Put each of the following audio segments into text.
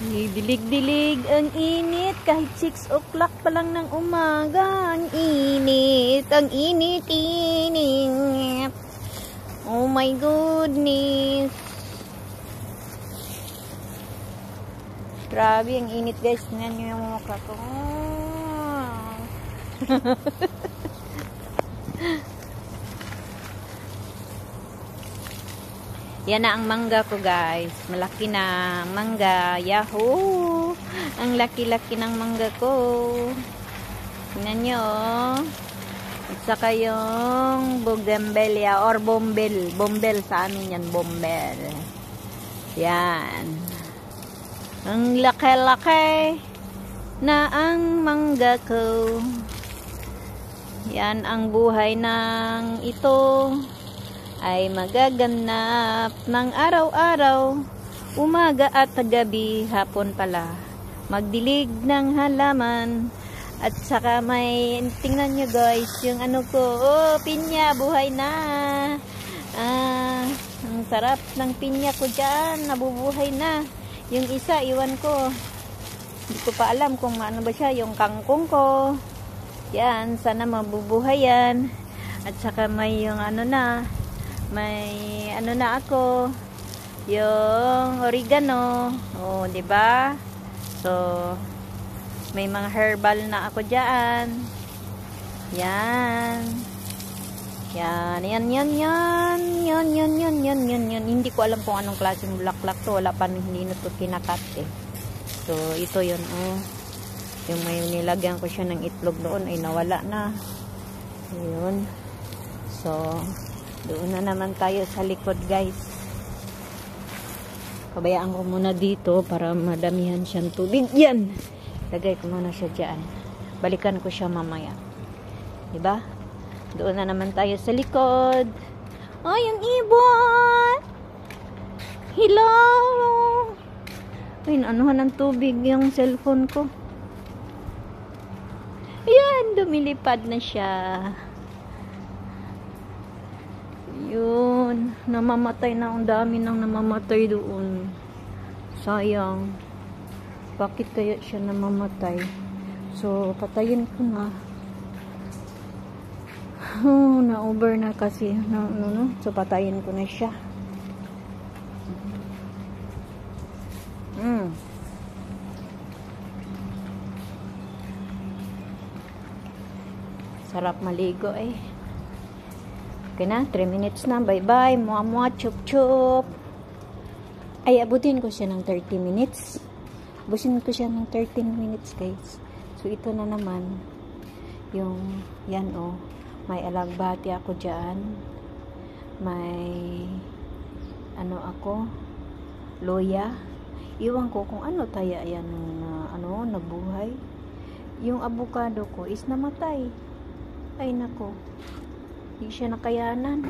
Dilig-dilig ang init kahit 6 o'clock pa lang ng umaga. Ang init, ang init. Oh my goodness. Grabe ang init guys. Tingnan nyo yung mukha ko. Yan na ang mangga ko guys. Malaki na ang mangga. Yahoo! Ang laki-laki ng mangga ko. Tingnan nyo. At saka yung bougainvillea or bombel. Bombel sa amin yan. Bombel. Yan. Ang laki-laki na ang mangga ko. Yan ang buhay ng ito. Ay magaganap ng araw-araw, umaga at gabi, hapon pala, magdilig ng halaman, at saka may, tingnan nyo guys, yung ano ko, oh, pinya, buhay na, ang sarap ng pinya ko dyan, nabubuhay na, yung isa, iwan ko, hindi ko pa alam kung ano ba siya, yung kangkong ko, yan, sana mabubuhay yan, at saka may yung ano na, may ano na ako yung oregano, oh, 'di ba? So may mga herbal na ako diyan. Yan. Yan. Hindi ko alam kung anong klaseng bulaklak to, wala pa, hindi na to kinakat eh. So ito 'yun, oh. Yung may nilagyan ko siya ng itlog doon ay nawala na. Ayun. So doon na naman tayo sa likod guys. Pabayaan ko muna dito para madamihan siyang tubig. Yan! Lagay ko muna siya dyan. Balikan ko siya mamaya. Diba? Doon na naman tayo sa likod. Oh, yung ibon! Hello! Ay, anuhan ng tubig yung cellphone ko. Ayan, dumilipad na siya. Yun, namamatay na, ang dami nang namamatay doon. Sayang. Bakit kaya siya namamatay? So, patayin ko na. Oh, na-over na kasi. No. So, patayin ko na siya. Sarap maligo eh. Okay na, 3 minutes na. Bye-bye. Mua-mua, chup-chup. Ay, abutin ko siya ng 30 minutes. Abutin ko siya ng 13 minutes, guys. So, ito na naman. Yung, yan, oh. May alagbati ako dyan. May, ano ako, loya. Iwan ko kung ano tayo yan, nabuhay. Yung avocado ko is namatay. Ay, nako. Hindi siya nakayanan.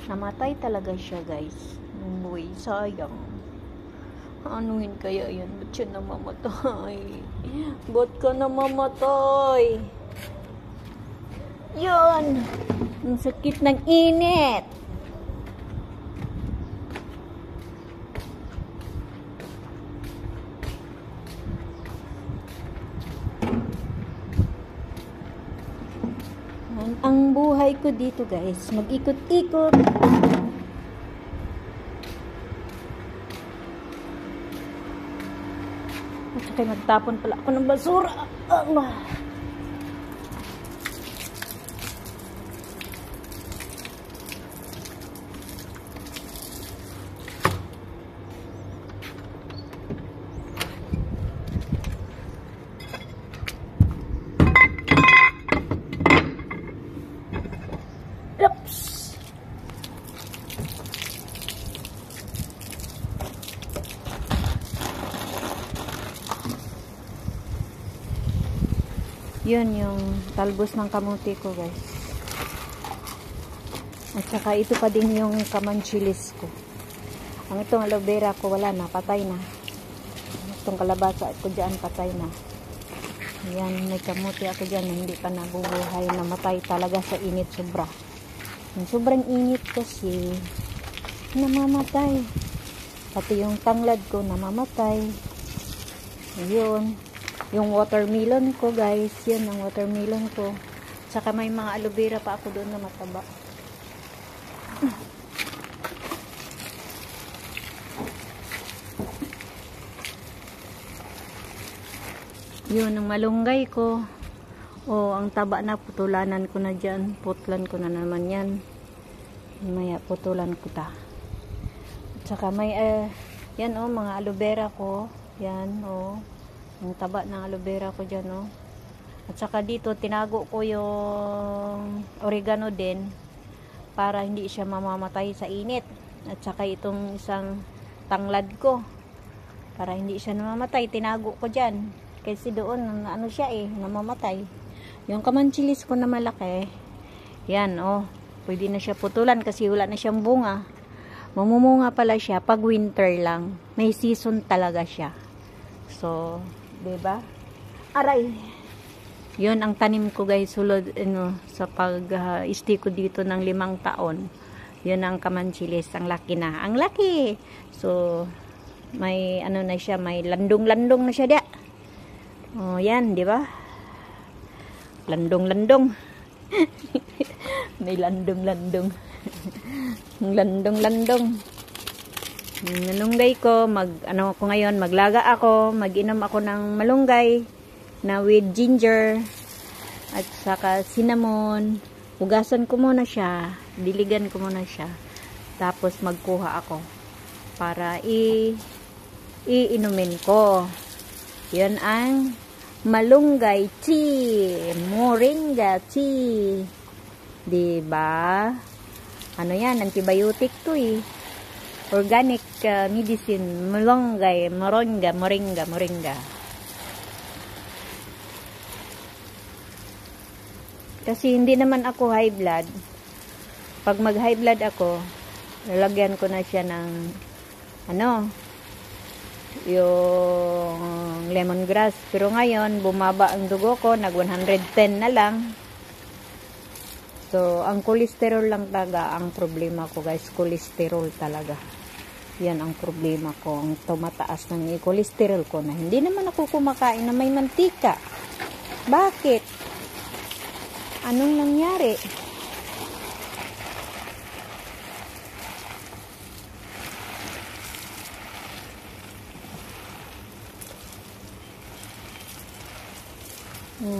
Namatay talaga siya, guys. Uy, sayang. Anuhin kaya yan? Ba't siya namamatay? Ba't ka namamatay? Yun! Ang sakit ng init. Ang buhay ko dito guys, mag-ikot-ikot. At saka magtapon pala ako ng basura. Yun yung talbos ng kamuti ko guys. At saka ito pa din yung kamanchilis ko. Ang itong aloe vera ko wala na, patay na. Itong kalabasa ko dyan patay na. Yan, may kamuti ako dyan na hindi pa nabubuhay, namatay talaga sa init sobra. Yung sobrang init kasi namamatay. Pati yung tanglad ko namamatay. Yun. Yung watermelon ko, guys. Yan ang watermelon ko. Saka may mga aloe vera pa ako doon na mataba. Yun, ang malunggay ko. Oh, ang taba na, putulanan ko na dyan. Putlan ko na naman yan. Maya, putulan ko ta. At saka may, yan oh, mga aloe vera ko. Yan, oh. Ang taba ng aloe vera ko dyan, oh. At saka dito, tinago ko yung oregano din para hindi siya mamamatay sa init. At saka itong isang tanglad ko para hindi siya namamatay, tinago ko dyan. Kasi doon, ano siya namamatay. Yung kamanchilis ko na malaki, yan, oh, pwede na siya putulan kasi wala na siyang bunga. Mamumunga pala siya pag winter lang. May season talaga siya. So, diba? Aray! Yun ang tanim ko, guys, sulod sa pag-stay ko dito ng 5 taon. Yun ang kamanchilis, ang laki na. Ang laki! So, may ano na siya, may landong-landong na siya dia. Oh, yan, di ba? Landong-landong. May landong-landong. Landong-landong. Malunggay ko, ano ko ngayon, maglaga ako, mag-inom ako ng malunggay na with ginger at saka cinnamon. Hugasan ko muna siya, diligan ko muna siya, tapos magkuha ako para iinumin ko. Yun ang malunggay tea, moringa tea, diba? Ano yan, antibiotic to organic medicine, malunggay, moringa. Kasi hindi naman ako high blood. Pag mag high blood ako, lalagyan ko na siya ng yung lemongrass. Pero ngayon, bumaba ang dugo ko, nag 110 na lang. So, ang cholesterol lang talaga ang problema ko, guys. Cholesterol talaga. Yan ang problema ko. Ang tumataas ng cholesterol ko na hindi naman ako kumakain na may mantika. Bakit? Anong nangyari?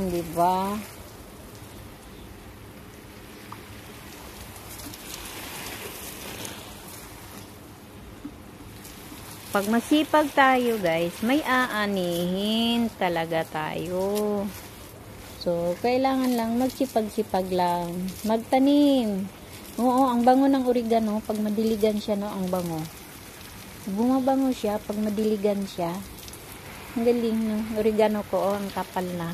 Diba? Pag masipag tayo, guys, may aanihin talaga tayo. So, kailangan lang magsipag-sipag lang. Magtanim. Oo, ang bango ng oregano, pag madiligan siya, no, ang bango. Bumabango siya, pag madiligan siya. Ang galing, no? Oregano ko, oh, ang kapal na.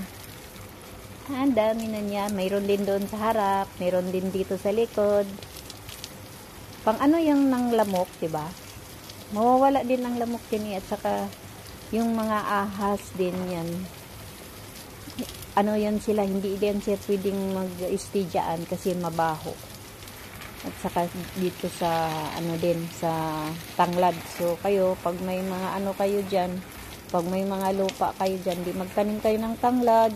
Ang dami na niya. Mayroon din doon sa harap. Mayroon din dito sa likod. Pang ano yung ng lamok, diba? Mawawala din ang lamok din at saka yung mga ahas din yan. Ano yan sila, hindi din siya pwedeng mag-stay dyan kasi mabaho. At saka dito sa ano din, sa tanglad. So kayo, pag may mga ano kayo dyan, pag may mga lupa kayo dyan, di magtanim kayo ng tanglad.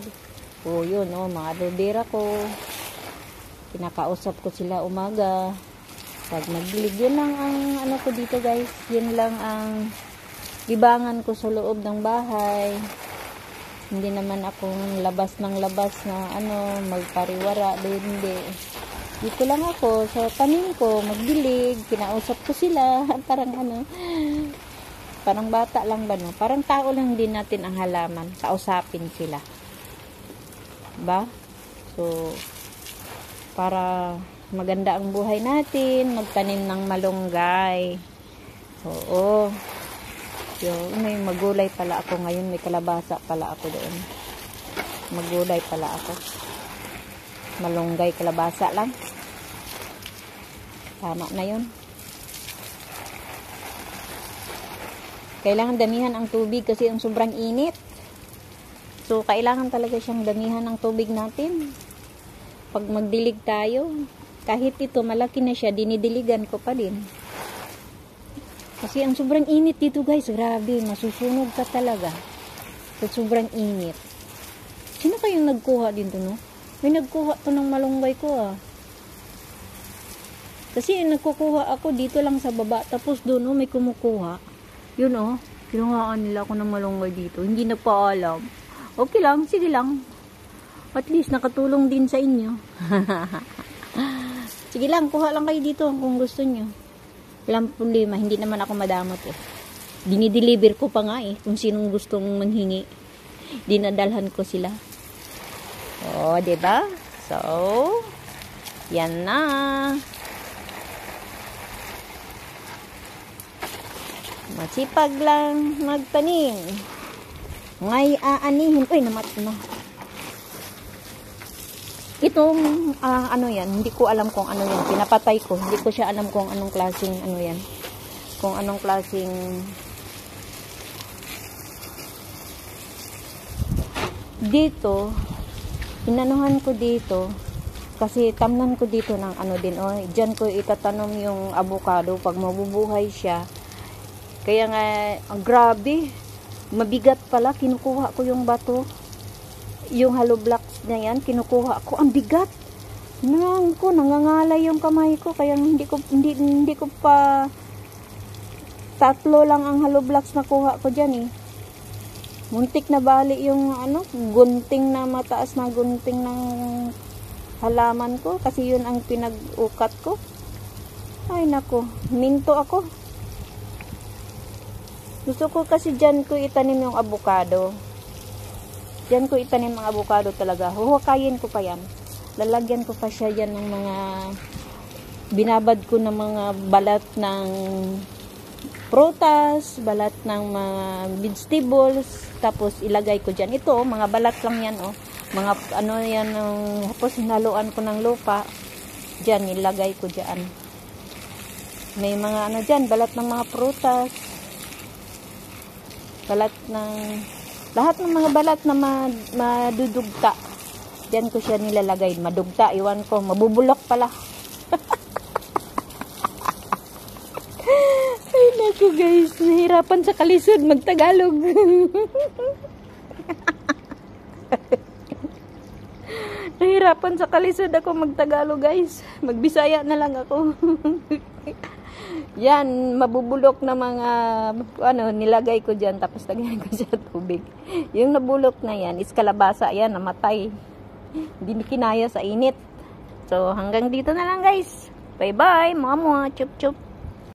O yun, mga aloe vera ko. Kinakausap ko sila umaga. Pag magdilig, yun lang ang ano ko dito, guys. Yun lang ang libangan ko sa loob ng bahay. Hindi naman akong labas ng labas na magpariwara, hindi. Dito lang ako sa tanim ko, magdilig, kinausap ko sila, parang bata lang ba, no? Parang tao lang din natin ang halaman, kausapin sila. Ba? So, para maganda ang buhay natin, magtanim ng malunggay. Oo. May magulay pala ako ngayon. May kalabasa pala ako doon. Magulay pala ako. Malunggay, kalabasa lang. Tama na yun. Kailangan damihan ang tubig kasi ang sobrang init. So, kailangan talaga siyang damihan ng tubig natin. Pag magdilig tayo, kahit ito malaki na siya, dinidiligan ko pa din. Kasi ang sobrang init dito, guys. Grabe, masusunog ka talaga. Sa sobrang init. Sino kayong nagkuha dito, no? May nagkuha to ng malunggay ko, ah. Kasi nagkukuha ako dito lang sa baba. Tapos doon, oh, may kumukuha. Yun, oh. Kinuhaan nila ako ng malunggay dito. Hindi na pa alam. Okay lang, sige lang. At least nakatulong din sa inyo. Sige lang, kuha lang kayo dito kung gusto nyo. Walang problema, hindi naman ako madamot eh. Dinideliver ko pa nga eh, kung sinong gustong manghingi. Dinadalhan ko sila. Oh, diba? So, yan na. Masipag lang magtanim. Ngay aanihin. Uy, namat na. Itong, ano yan, hindi ko alam kung ano yan. Pinapatay ko. Hindi ko siya alam kung anong klaseng, ano yan. Kung anong klaseng dito, inanuhan ko dito, kasi tamnan ko dito ng ano din, oh, dyan ko itatanom yung avocado pag mabubuhay siya. Kaya nga, grabe, mabigat pala, kinukuha ko yung bato, yung hollow blocks na yan, kinukuha ko, ang bigat. Nangangalay yung kamay ko, kaya hindi ko pa, tatlo lang ang hollow blocks na kuha ko dyan eh. Muntik na bali yung ano, gunting na mataas na gunting ng halaman ko, kasi yun ang pinag-ukat ko. Ay nako, minto ako. Gusto ko kasi dyan ko itanim yung avocado. Dyan ko itanim ang avocado talaga. Huhukayin ko pa yan. Lalagyan ko pa siya yan ng mga, binabad ko ng mga balat ng prutas, balat ng mga vegetables, tapos ilagay ko dyan. Ito, mga balat lang yan, oh. Mga, ano yan, tapos hinaluan ko ng lupa. Dyan, ilagay ko dyan. May mga, ano dyan, balat ng mga prutas. Balat ng, lahat ng mga balat na madudugta. Dyan ko siya nilalagay. Madugta, iwan ko, mabubulok pala. Ay, naku guys, nahirapan sa kalisod magtagalog. Nahirapan sa kalisod ako magtagalog guys. Magbisaya na lang ako. Yan, mabubulok na mga, ano, nilagay ko dyan, tapos lagyan ko sa tubig. Yung nabulok na yan, is kalabasa yan, namatay. Hindi kinaya sa init. So, hanggang dito na lang guys. Bye-bye, mga chup-chup.